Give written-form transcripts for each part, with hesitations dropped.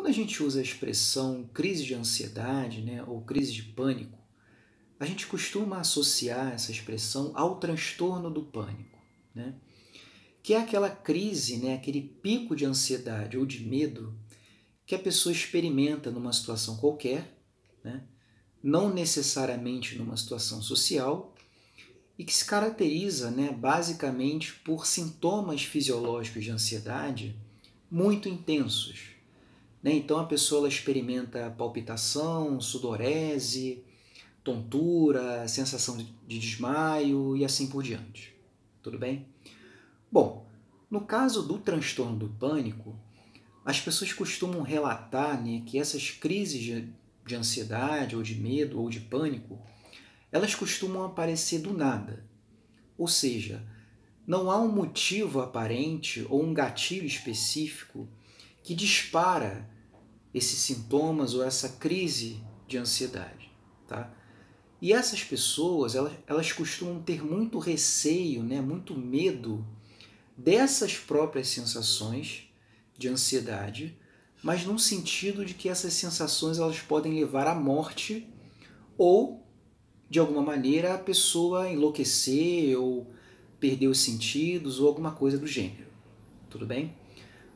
Quando a gente usa a expressão crise de ansiedade, né, ou crise de pânico, a gente costuma associar essa expressão ao transtorno do pânico, né, que é aquela crise, né, aquele pico de ansiedade ou de medo que a pessoa experimenta numa situação qualquer, né, não necessariamente numa situação social, e que se caracteriza, né, basicamente por sintomas fisiológicos de ansiedade muito intensos. Então a pessoa ela experimenta palpitação, sudorese, tontura, sensação de desmaio e assim por diante. Tudo bem? Bom, no caso do transtorno do pânico, as pessoas costumam relatar, né, que essas crises de ansiedade, ou de medo, ou de pânico, elas costumam aparecer do nada. Ou seja, não há um motivo aparente ou um gatilho específico que dispara esses sintomas ou essa crise de ansiedade. Tá? E essas pessoas, elas costumam ter muito receio, né, muito medo dessas próprias sensações de ansiedade, mas num sentido de que essas sensações elas podem levar à morte ou, de alguma maneira, a pessoa enlouquecer ou perder os sentidos ou alguma coisa do gênero. Tudo bem?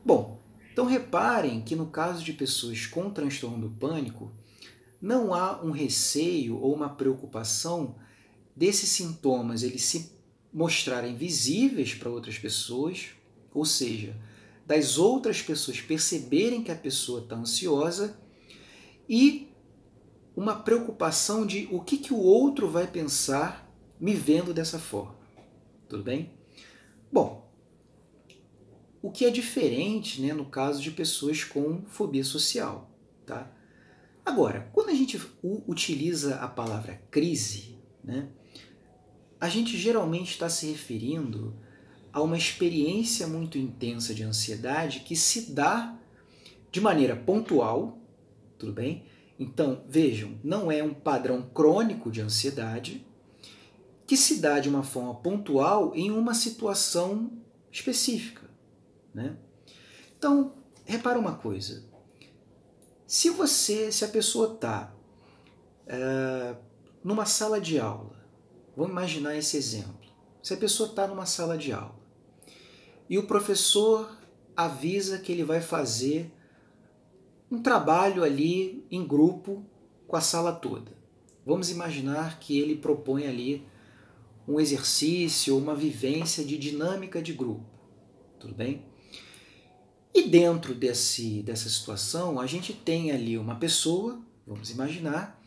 Bom, então reparem que no caso de pessoas com transtorno do pânico, não há um receio ou uma preocupação desses sintomas eles se mostrarem visíveis para outras pessoas, ou seja, das outras pessoas perceberem que a pessoa está ansiosa e uma preocupação de o que o outro vai pensar me vendo dessa forma. Tudo bem? Bom, o que é diferente, né, no caso de pessoas com fobia social. Tá? Agora, quando a gente utiliza a palavra crise, né, a gente geralmente está se referindo a uma experiência muito intensa de ansiedade que se dá de maneira pontual, tudo bem? Então, vejam, não é um padrão crônico de ansiedade que se dá de uma forma pontual em uma situação específica, né? Então, repara uma coisa. Se a pessoa está numa sala de aula, vamos imaginar esse exemplo. Se a pessoa está numa sala de aula e o professor avisa que ele vai fazer um trabalho ali em grupo com a sala toda. Vamos imaginar que ele propõe ali um exercício ou uma vivência de dinâmica de grupo. Tudo bem? E dentro dessa situação, a gente tem ali uma pessoa, vamos imaginar,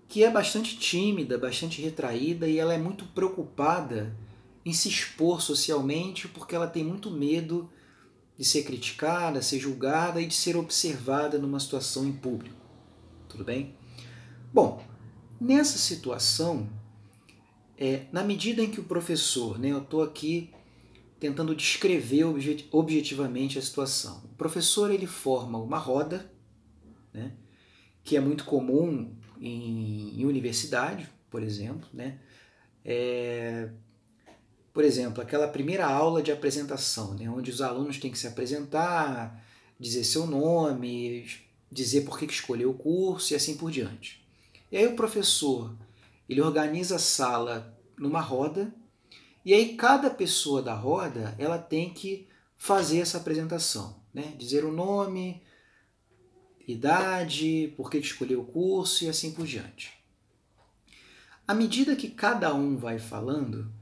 que é bastante tímida, bastante retraída e ela é muito preocupada em se expor socialmente porque ela tem muito medo de ser criticada, ser julgada e de ser observada numa situação em público. Tudo bem? Bom, nessa situação, na medida em que o professor, né, eu estou aqui tentando descrever objetivamente a situação. O professor ele forma uma roda, né, que é muito comum em universidade, por exemplo, né? Por exemplo, aquela primeira aula de apresentação, né, onde os alunos têm que se apresentar, dizer seu nome, dizer por que escolheu o curso e assim por diante. E aí o professor ele organiza a sala numa roda e aí cada pessoa da roda ela tem que fazer essa apresentação, né? Dizer o nome, idade, por que escolheu o curso e assim por diante. À medida que cada um vai falando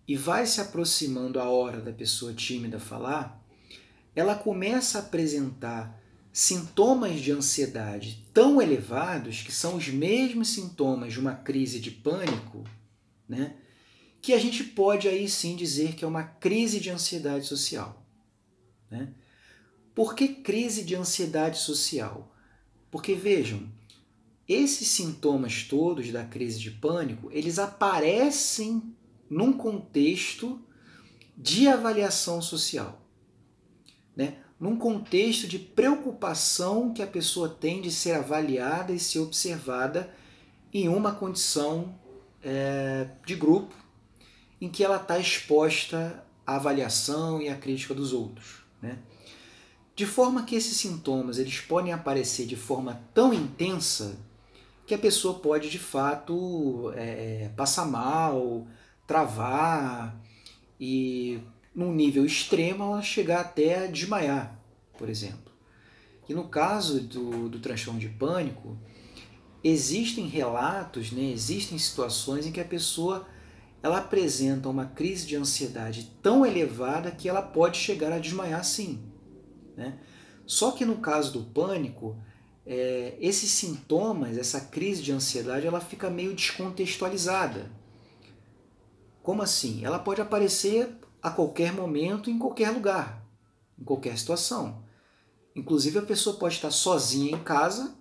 e vai se aproximando a hora da pessoa tímida falar, ela começa a apresentar sintomas de ansiedade tão elevados, que são os mesmos sintomas de uma crise de pânico, né? Que a gente pode aí sim dizer que é uma crise de ansiedade social. Né? Por que crise de ansiedade social? Porque vejam, esses sintomas todos da crise de pânico, eles aparecem num contexto de avaliação social. Né? Num contexto de preocupação que a pessoa tem de ser avaliada e ser observada em uma condição de grupo, em que ela está exposta à avaliação e à crítica dos outros. Né? de forma que esses sintomas eles podem aparecer de forma tão intensa que a pessoa pode de fato passar mal, travar e num nível extremo ela chegar até a desmaiar, por exemplo. E no caso do transtorno de pânico, existem relatos, né, existem situações em que a pessoa ela apresenta uma crise de ansiedade tão elevada que ela pode chegar a desmaiar sim. Né? Só que no caso do pânico, esses sintomas, essa crise de ansiedade, ela fica meio descontextualizada. Como assim? Ela pode aparecer a qualquer momento, em qualquer lugar, em qualquer situação. Inclusive a pessoa pode estar sozinha em casa,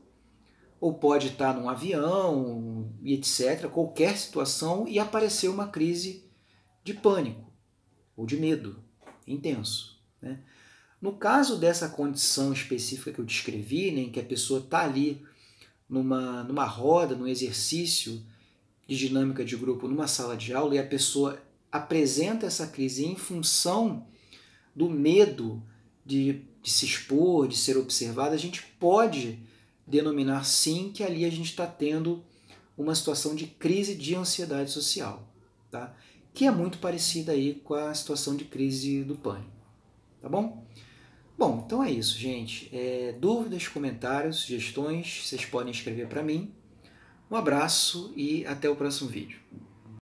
ou pode estar num avião, e etc., qualquer situação, e aparecer uma crise de pânico, ou de medo intenso. Né? No caso dessa condição específica que eu descrevi, né, em que a pessoa está ali numa roda, num exercício de dinâmica de grupo, numa sala de aula, e a pessoa apresenta essa crise em função do medo de se expor, de ser observada, a gente pode denominar sim que ali a gente está tendo uma situação de crise de ansiedade social, tá? Que é muito parecida aí com a situação de crise do pânico, tá bom? Bom, então é isso, gente. Dúvidas, comentários, sugestões, vocês podem escrever para mim. Um abraço e até o próximo vídeo.